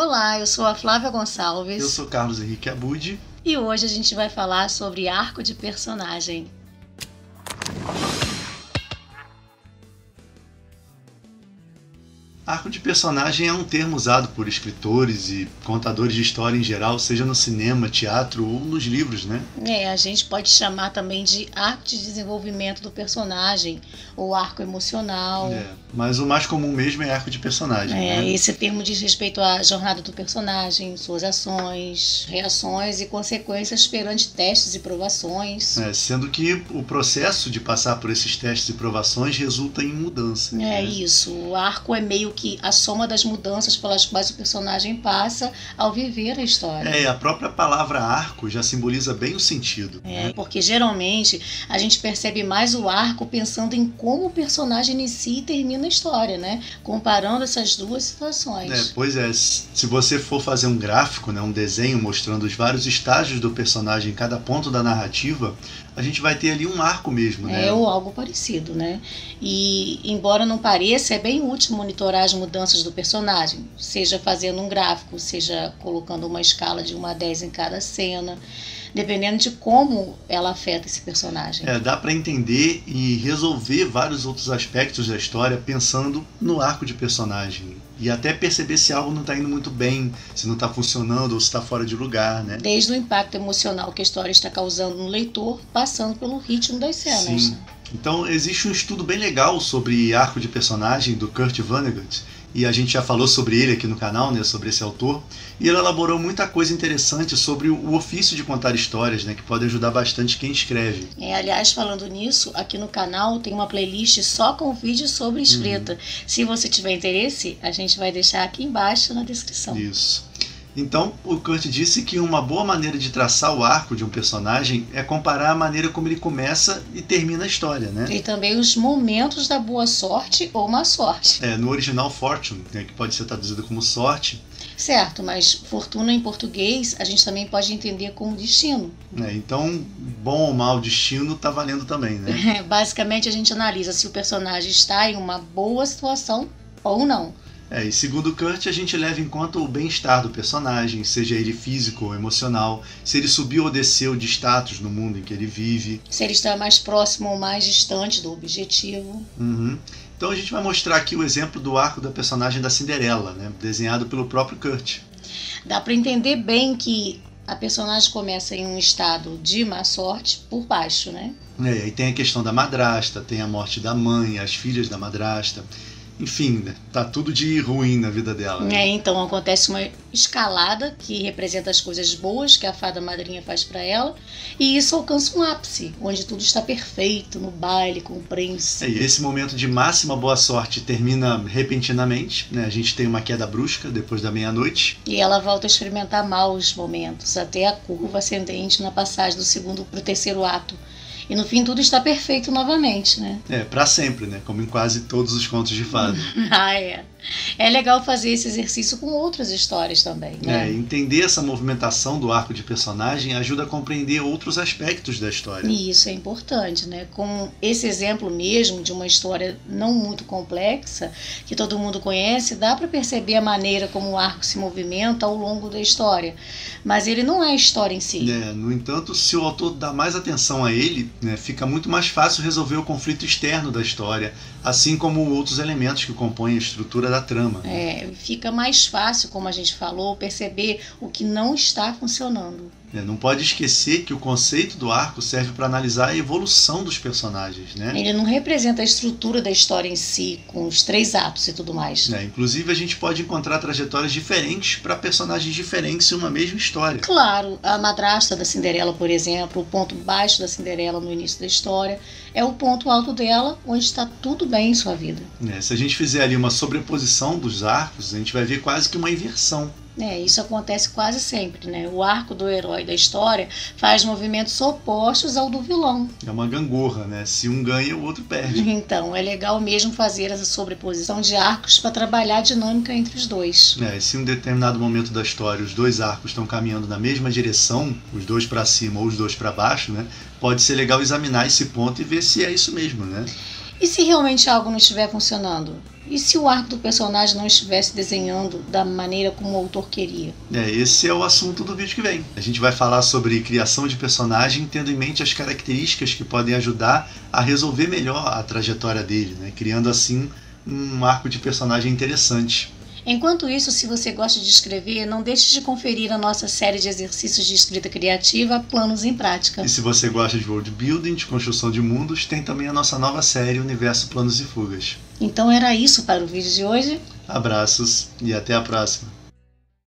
Olá, eu sou a Flávia Eu Gonçalves sou Carlos Henrique Abud. e hoje a gente vai falar sobre arco de personagem. Arco de personagem é um termo usado por escritores e contadores de história em geral, seja no cinema, teatro ou nos livros, né? A gente pode chamar também de arco de desenvolvimento do personagem ou arco emocional. Mas o mais comum mesmo é arco de personagem, né? Esse termo diz respeito à jornada do personagem, suas ações, reações e consequências perante testes e provações. Sendo que o processo de passar por esses testes e provações resulta em mudança. Isso, o arco é meio que a soma das mudanças pelas quais o personagem passa ao viver a história. A própria palavra arco já simboliza bem o sentido. Porque geralmente a gente percebe mais o arco pensando em como o personagem inicia e termina a história, né? Comparando essas duas situações. Pois é, se você for fazer um gráfico, né, um desenho mostrando os vários estágios do personagem em cada ponto da narrativa, a gente vai ter ali um arco mesmo, né? Ou algo parecido, né? E, embora não pareça, é bem útil monitorar as mudanças do personagem, seja fazendo um gráfico, seja colocando uma escala de 1 a 10 em cada cena, dependendo de como ela afeta esse personagem. Dá para entender e resolver vários outros aspectos da história pensando no arco de personagem. E até perceber se algo não está indo muito bem, se não está funcionando ou se está fora de lugar, né? Desde o impacto emocional que a história está causando no leitor, passando pelo ritmo das cenas. Sim. Então existe um estudo bem legal sobre arco de personagem do Kurt Vonnegut, e a gente já falou sobre ele aqui no canal, né, sobre esse autor, e ele elaborou muita coisa interessante sobre o ofício de contar histórias, né, que pode ajudar bastante quem escreve. Aliás, falando nisso, aqui no canal tem uma playlist só com vídeos sobre escrita. Se você tiver interesse, a gente vai deixar aqui embaixo na descrição. Isso. Então, o Kurt disse que uma boa maneira de traçar o arco de um personagem é comparar a maneira como ele começa e termina a história, né? E também os momentos da boa sorte ou má sorte. No original Fortune, né, que pode ser traduzido como sorte. Certo, mas fortuna em português a gente também pode entender como destino. Então, bom ou mau destino tá valendo também, né? Basicamente a gente analisa se o personagem está em uma boa situação ou não. E segundo Kurt, a gente leva em conta o bem-estar do personagem, seja ele físico ou emocional, se ele subiu ou desceu de status no mundo em que ele vive. Se ele está mais próximo ou mais distante do objetivo. Então a gente vai mostrar aqui o exemplo do arco da personagem da Cinderela, né, desenhado pelo próprio Kurt. Dá para entender bem que a personagem começa em um estado de má sorte por baixo, né? E aí tem a questão da madrasta, tem a morte da mãe, as filhas da madrasta. Enfim, tá tudo de ruim na vida dela. Então acontece uma escalada que representa as coisas boas que a fada madrinha faz para ela, e isso alcança um ápice, onde tudo está perfeito, no baile com o príncipe. E esse momento de máxima boa sorte termina repentinamente, né? A gente tem uma queda brusca depois da meia-noite. E ela volta a experimentar maus momentos, até a curva ascendente na passagem do segundo para o terceiro ato. E no fim tudo está perfeito novamente, né? Pra sempre, né? Como em quase todos os contos de fada. É legal fazer esse exercício com outras histórias também, né? Entender essa movimentação do arco de personagem ajuda a compreender outros aspectos da história. E isso é importante, né? Com esse exemplo mesmo de uma história não muito complexa, que todo mundo conhece, dá para perceber a maneira como o arco se movimenta ao longo da história. Mas ele não é a história em si. No entanto, se o autor dá mais atenção a ele, fica muito mais fácil resolver o conflito externo da história, assim como outros elementos que compõem a estrutura da trama. Fica mais fácil, como a gente falou, perceber o que não está funcionando. Não pode esquecer que o conceito do arco serve para analisar a evolução dos personagens, né? Ele não representa a estrutura da história em si, com os 3 atos e tudo mais. Inclusive, a gente pode encontrar trajetórias diferentes para personagens diferentes em uma mesma história. Claro, a madrasta da Cinderela, por exemplo, o ponto baixo da Cinderela no início da história, é o ponto alto dela, onde está tudo bem em sua vida. Se a gente fizer ali uma sobreposição dos arcos, a gente vai ver quase que uma inversão. Isso acontece quase sempre, né? O arco do herói da história faz movimentos opostos ao do vilão. É uma gangorra, né? Se um ganha, o outro perde. Então, é legal mesmo fazer essa sobreposição de arcos para trabalhar a dinâmica entre os dois. Se em um determinado momento da história os dois arcos estão caminhando na mesma direção, os dois para cima ou os dois para baixo, né? Pode ser legal examinar esse ponto e ver se é isso mesmo, né? E se realmente algo não estiver funcionando? E se o arco do personagem não estivesse desenhando da maneira como o autor queria? Esse é o assunto do vídeo que vem. A gente vai falar sobre criação de personagem, tendo em mente as características que podem ajudar a resolver melhor a trajetória dele, né? Criando assim um arco de personagem interessante. Enquanto isso, se você gosta de escrever, não deixe de conferir a nossa série de exercícios de escrita criativa, Planos em Prática. E se você gosta de world building, de construção de mundos, tem também a nossa nova série Universo Planos e Fugas. Então era isso para o vídeo de hoje. Abraços e até a próxima!